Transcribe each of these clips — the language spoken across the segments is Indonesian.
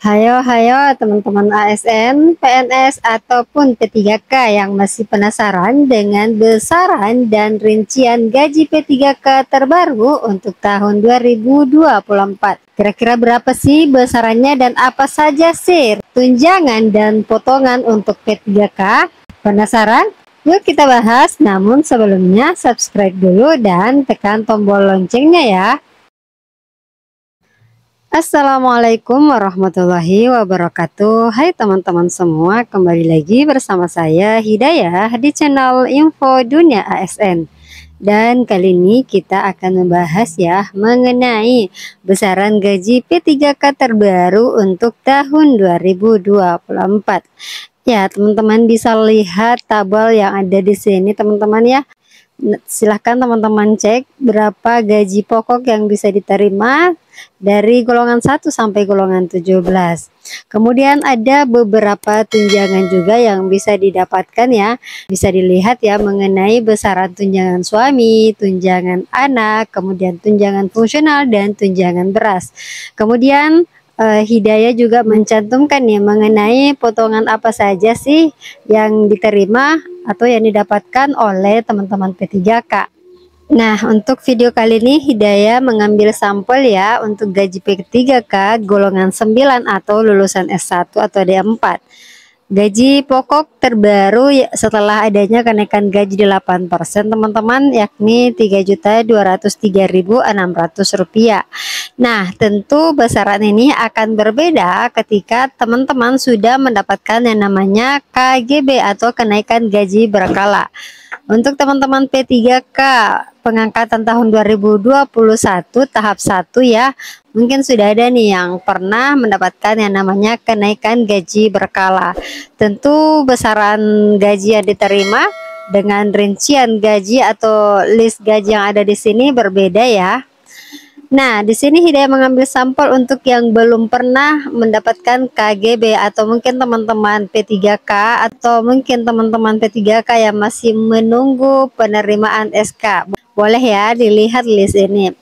Hayo teman-teman ASN, PNS ataupun P3K yang masih penasaran dengan besaran dan rincian gaji P3K terbaru untuk tahun 2024. Kira-kira berapa sih besarannya dan apa saja sih tunjangan dan potongan untuk P3K? Penasaran? Yuk kita bahas, namun sebelumnya subscribe dulu dan tekan tombol loncengnya ya. Assalamualaikum warahmatullahi wabarakatuh. Hai teman-teman semua, kembali lagi bersama saya Hidayah di channel Info Dunia ASN. Dan kali ini kita akan membahas ya mengenai besaran gaji P3K terbaru untuk tahun 2024. Ya, teman-teman bisa lihat tabel yang ada di sini teman-teman ya. Silahkan teman-teman cek berapa gaji pokok yang bisa diterima dari golongan 1 sampai golongan 17. Kemudian ada beberapa tunjangan juga yang bisa didapatkan ya. Bisa dilihat ya mengenai besaran tunjangan suami, tunjangan anak, kemudian tunjangan fungsional dan tunjangan beras. Kemudian Hidayah juga mencantumkan ya mengenai potongan apa saja sih yang diterima atau yang didapatkan oleh teman-teman P3K. Nah, untuk video kali ini Hidayah mengambil sampel ya untuk gaji P3K golongan 9 atau lulusan S1 atau D4. Gaji pokok terbaru setelah adanya kenaikan gaji 8% teman-teman, yakni Rp3.203.600. Nah, tentu besaran ini akan berbeda ketika teman-teman sudah mendapatkan yang namanya KGB atau kenaikan gaji berkala. Untuk teman-teman P3K pengangkatan tahun 2021 tahap 1 ya, mungkin sudah ada nih yang pernah mendapatkan yang namanya kenaikan gaji berkala. Tentu besaran gaji yang diterima dengan rincian gaji atau list gaji yang ada di sini berbeda ya. Nah, di sini Hidayah mengambil sampel untuk yang belum pernah mendapatkan KGB atau mungkin teman-teman P3K atau mungkin teman-teman P3K yang masih menunggu penerimaan SK. Boleh ya dilihat list ini.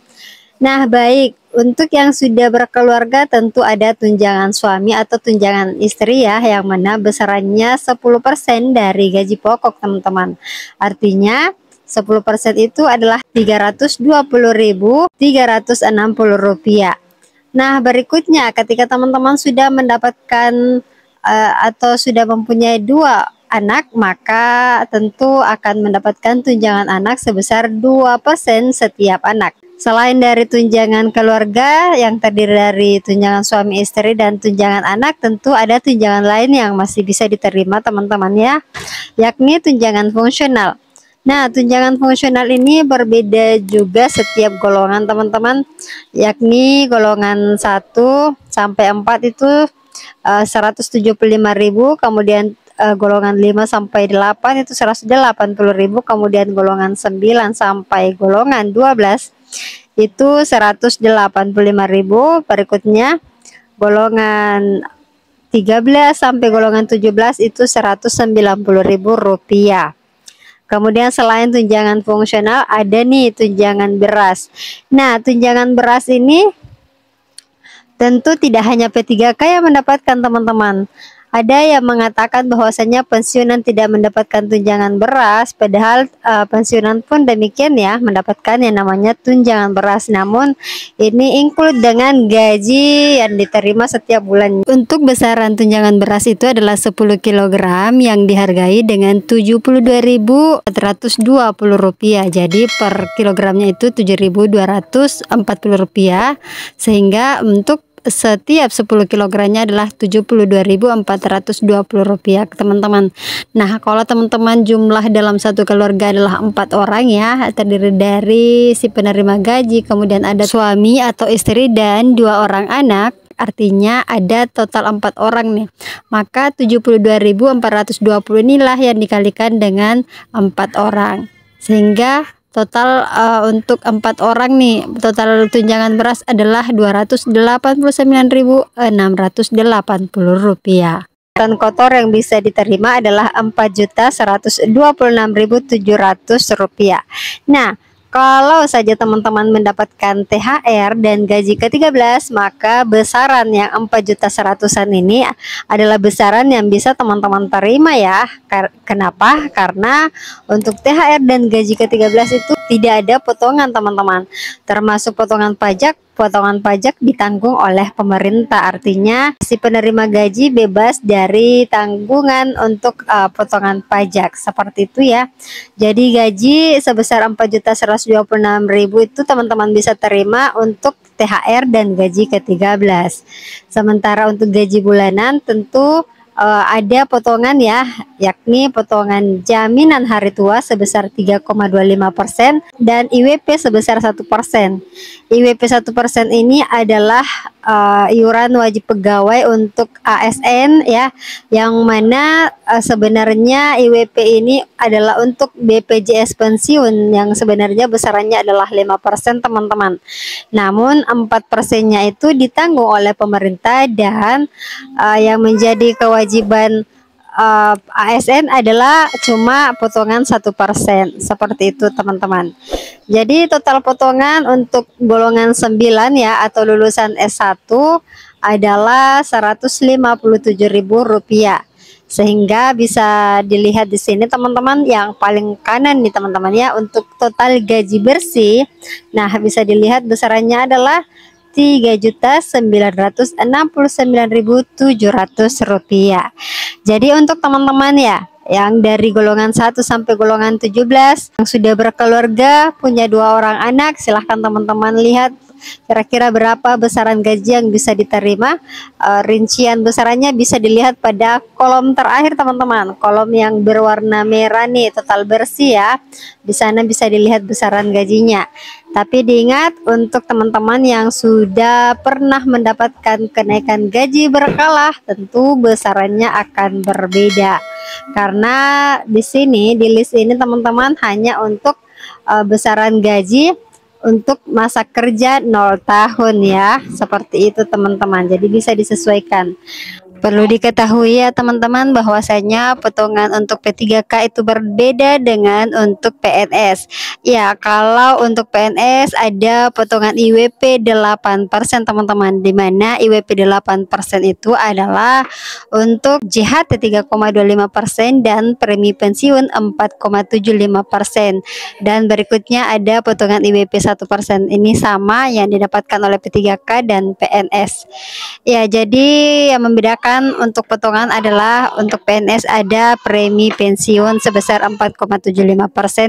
Nah, baik, untuk yang sudah berkeluarga tentu ada tunjangan suami atau tunjangan istri ya, yang mana besarannya 10% dari gaji pokok teman-teman. Artinya 10% itu adalah Rp320.360. Nah, berikutnya ketika teman-teman sudah mendapatkan atau sudah mempunyai 2 anak, maka tentu akan mendapatkan tunjangan anak sebesar 2% setiap anak. Selain dari tunjangan keluarga yang terdiri dari tunjangan suami istri dan tunjangan anak, tentu ada tunjangan lain yang masih bisa diterima teman-teman ya, yakni tunjangan fungsional. Nah, tunjangan fungsional ini berbeda juga setiap golongan teman-teman, yakni golongan 1 sampai 4 itu 175.000, kemudian golongan 5 sampai 8 itu 180.000, kemudian golongan 9 sampai golongan 12 itu 185.000, berikutnya golongan 13 sampai golongan 17 itu Rp190.000. Kemudian selain tunjangan fungsional ada nih tunjangan beras. Nah, tunjangan beras ini tentu tidak hanya P3K yang mendapatkan teman-teman. Ada yang mengatakan bahwasanya pensiunan tidak mendapatkan tunjangan beras, padahal pensiunan pun demikian ya, mendapatkan yang namanya tunjangan beras. Namun ini include dengan gaji yang diterima setiap bulan. Untuk besaran tunjangan beras itu adalah 10 kg yang dihargai dengan Rp72.420. Jadi per kilogramnya itu Rp7.240, sehingga untuk setiap 10 kilogramnya adalah Rp72.420 teman-teman. Nah, kalau teman-teman jumlah dalam satu keluarga adalah 4 orang ya, terdiri dari si penerima gaji, kemudian ada suami atau istri dan 2 orang anak, artinya ada total 4 orang nih, maka 72.420 inilah yang dikalikan dengan 4 orang, sehingga total untuk 4 orang nih, total tunjangan beras adalah Rp289.680. Ton kotor yang bisa diterima adalah Rp4.126.700. Nah, Kalau saja teman-teman mendapatkan THR dan gaji ke-13, maka besaran yang 4.100.000-an ini adalah besaran yang bisa teman-teman terima ya. Kenapa? Karena untuk THR dan gaji ke-13 itu tidak ada potongan teman-teman. Termasuk potongan pajak ditanggung oleh pemerintah. Artinya si penerima gaji bebas dari tanggungan untuk potongan pajak. Seperti itu ya. Jadi gaji sebesar 4.126.000 itu teman-teman bisa terima untuk THR dan gaji ke-13. Sementara untuk gaji bulanan tentu ada potongan ya, yakni potongan jaminan hari tua sebesar 3,25% dan IWP sebesar 1%. IWP 1% ini adalah iuran wajib pegawai untuk ASN ya, yang mana sebenarnya IWP ini adalah untuk BPJS pensiun yang sebenarnya besarannya adalah 5% teman-teman. Namun 4%-nya itu ditanggung oleh pemerintah dan yang menjadi kewajiban ASN adalah cuma potongan 1%. Seperti itu teman-teman. Jadi total potongan untuk golongan 9 ya atau lulusan S1 adalah Rp157.000. Sehingga bisa dilihat di sini teman-teman, yang paling kanan nih teman-teman ya, untuk total gaji bersih. Nah, bisa dilihat besarannya adalah Rp3.969.700. Jadi untuk teman-teman ya yang dari golongan 1 sampai golongan 17 yang sudah berkeluarga, punya 2 orang anak, silahkan teman-teman lihat kira-kira berapa besaran gaji yang bisa diterima. Rincian besarannya bisa dilihat pada kolom terakhir teman-teman, kolom yang berwarna merah nih, total bersih ya. Di sana bisa dilihat besaran gajinya. Tapi diingat untuk teman-teman yang sudah pernah mendapatkan kenaikan gaji berkala, tentu besarannya akan berbeda. Karena di sini di list ini teman-teman hanya untuk besaran gaji untuk masa kerja 0 tahun ya. Seperti itu teman-teman. Jadi bisa disesuaikan. Perlu diketahui ya teman-teman bahwasanya potongan untuk P3K itu berbeda dengan untuk PNS. Ya, kalau untuk PNS ada potongan IWP 8% teman-teman, di mana IWP 8% itu adalah untuk JHT 3,25% dan premi pensiun 4,75%. Dan berikutnya ada potongan IWP 1%. Ini sama yang didapatkan oleh P3K dan PNS. Ya, jadi yang membedakan untuk potongan adalah untuk PNS ada premi pensiun sebesar 4,75%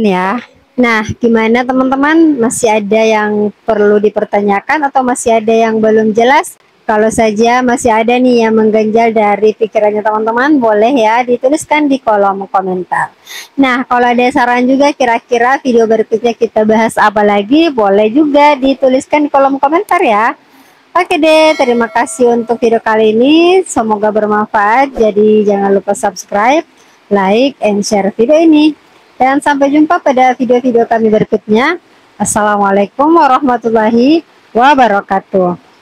ya. Nah, gimana teman-teman? Masih ada yang perlu dipertanyakan atau masih ada yang belum jelas? Kalau saja masih ada nih yang mengganjal dari pikirannya teman-teman, boleh ya dituliskan di kolom komentar. Nah, kalau ada saran juga kira-kira video berikutnya kita bahas apa lagi, boleh juga dituliskan di kolom komentar ya. Oke deh, terima kasih untuk video kali ini. Semoga bermanfaat. Jadi jangan lupa subscribe, like, and share video ini. Dan sampai jumpa pada video-video kami berikutnya. Assalamualaikum warahmatullahi wabarakatuh.